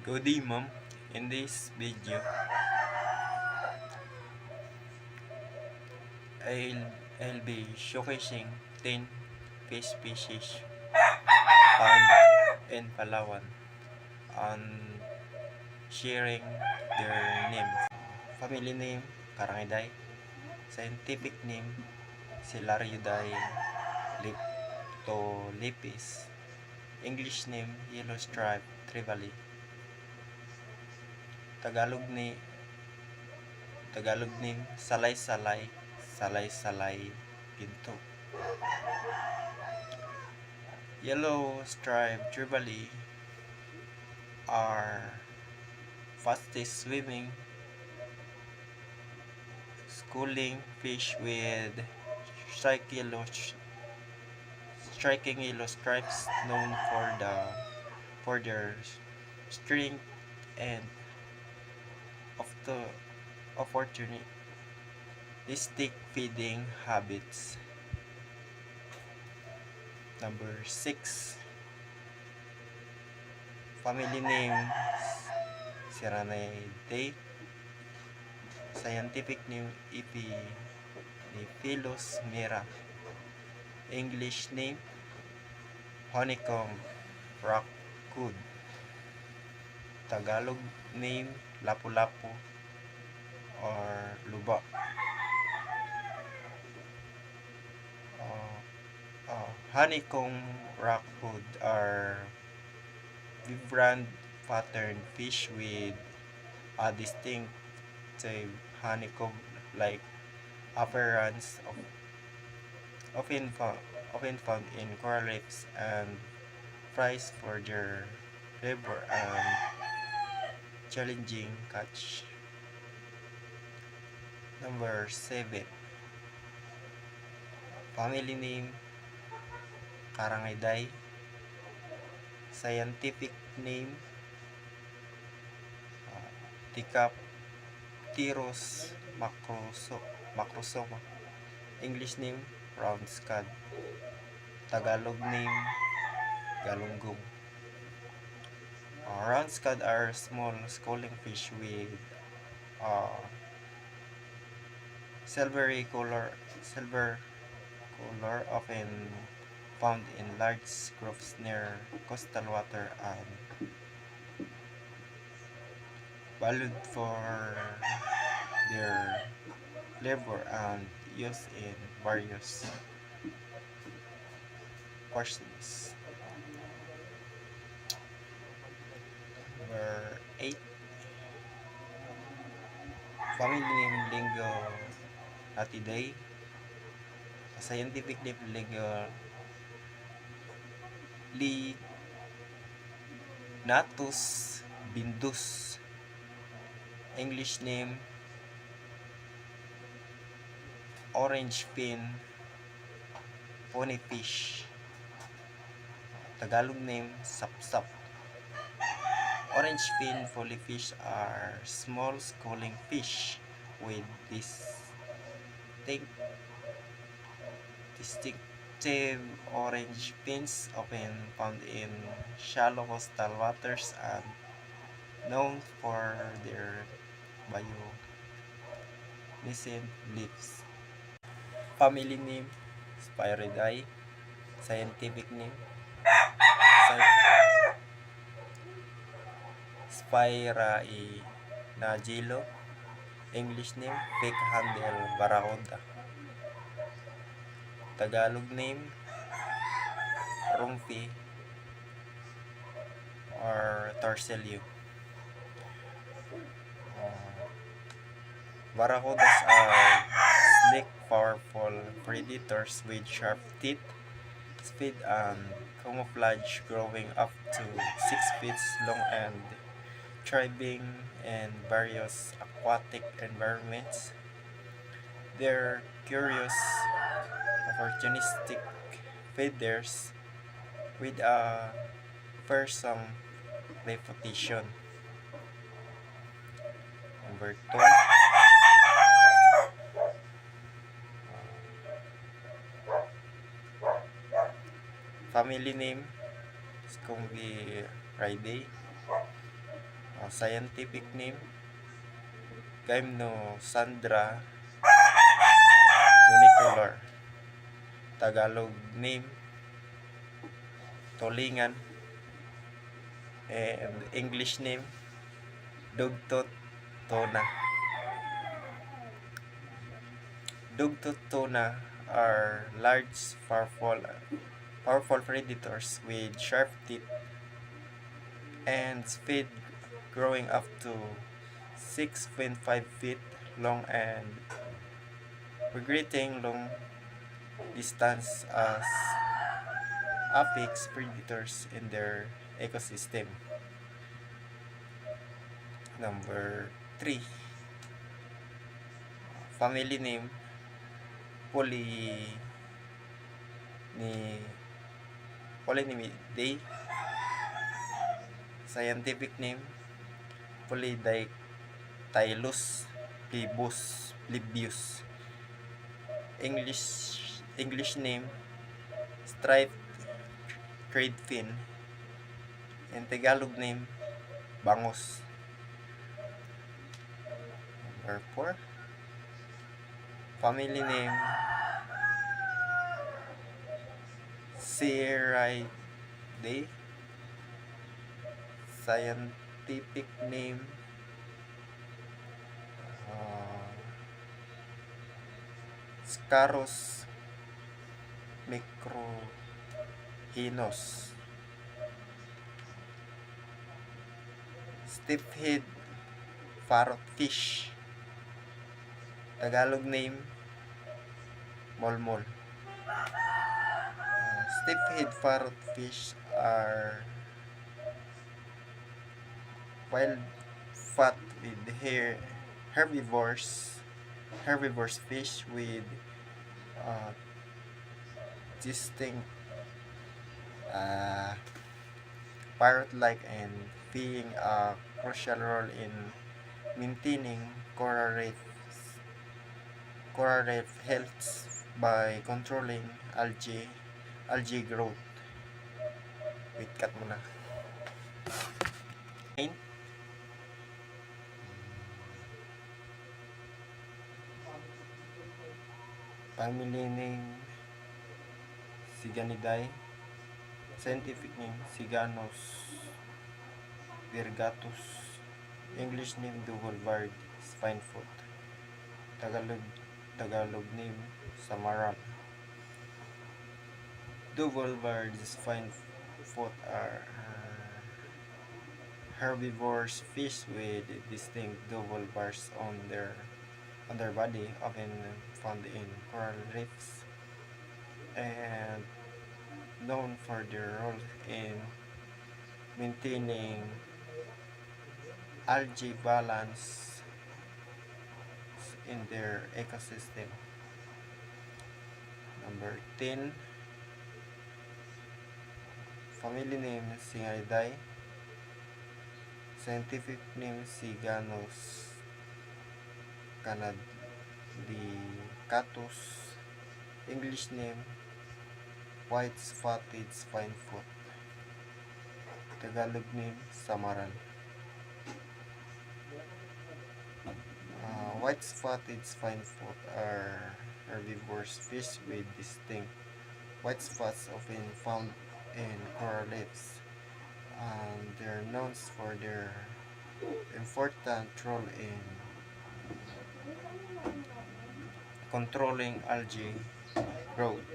Good day, ma'am. In this video, I'll, I'll be showcasing 10 fish species found in Palawan and sharing their names. Family name, Karangiday. Scientific name, Silariidae leptolepis. English name, Yellow Stripe Trevally. Tagalog ni Tagalog name, Salay-salay, Salay-salay Pinto. Yellow striped trevally are fastest swimming, schooling fish with striking yellow stripes, known for their strength and of the opportunistic feeding habits. Number 6. Family name, Sireniidae. Scientific name, Epiphyllus mira. English name, honeycomb raccoon. Tagalog name, lapu-lapu or luba. Honeycomb raccoon are vibrant patterned fish with a distinctive honeycomb-like appearance often found in coral reefs and prized for their flavor and challenging catch. Number 7. Family name, Karangiday. Scientific name, Ticapteros macrosoma. English name, round scad. Tagalog name, galunggong. Round scad are small schooling fish with silver color, often found in large groups near coastal water and valued for their flavor and use in various portions. Number 8. Family name, Lingonatidae. Scientific name, Lignatus bindus. English name, orange fin ponyfish. Tagalog name, sapsap. Orange fin polyfish are small schooling fish with distinctive orange fins, often found in shallow coastal waters and known for their bioluminescent leaves. Family name, Spiraea. Scientific name, Spiraea. English name, Pick-handled barracuda. Tagalog name, Rumfi or Torsilio. Barracudas are sleek, powerful predators with sharp teeth, speed and camouflage, growing up to 6 feet long and thriving in various aquatic environments. They're curious, opportunistic feeders with a fearsome reputation. Number 2. Family name, Scombieridae. Scientific name, Gymnosandra unicolor. Tagalog name, Tulingan. And English name, Dugtut tuna. Dugtut tuna are large, powerful predators with sharp teeth and speed growing up to 6.5 feet long and migrating long distance as apex predators in their ecosystem. Number 3. Family name, Poly ni Polynimidae. Scientific name, Polydactylus plebus. English name, striped cradefin. And Tagalog name, bangus. Number 4. Family name, Sirridae. Scientific name, Scarus microhinus. Stiff-head parrotfish. Tagalog name, molmol. Stiff-head parrotfish are wild fat with herbivores fish with distinct parrot-like and playing a crucial role in maintaining coral reef health by controlling algae growth. Wait, cut muna. Family name, Siganidae. Scientific name, Siganus virgatus. English name, double-barred spinefoot. Tagalog name, Samaral. Double-barred spinefoot are herbivorous fish with distinct double bars on their body, often found in coral reefs, and known for their role in maintaining algae balance in their ecosystem. Number 10. Family name, Singaridae. Scientific name, Siganus canadicatus. English name, white-spotted spinefoot. Tagalog name, Samaral. White-spotted spinefoot are herbivorous fish with distinct white spots often found in coral reefs. They're known for their important role in controlling algae growth.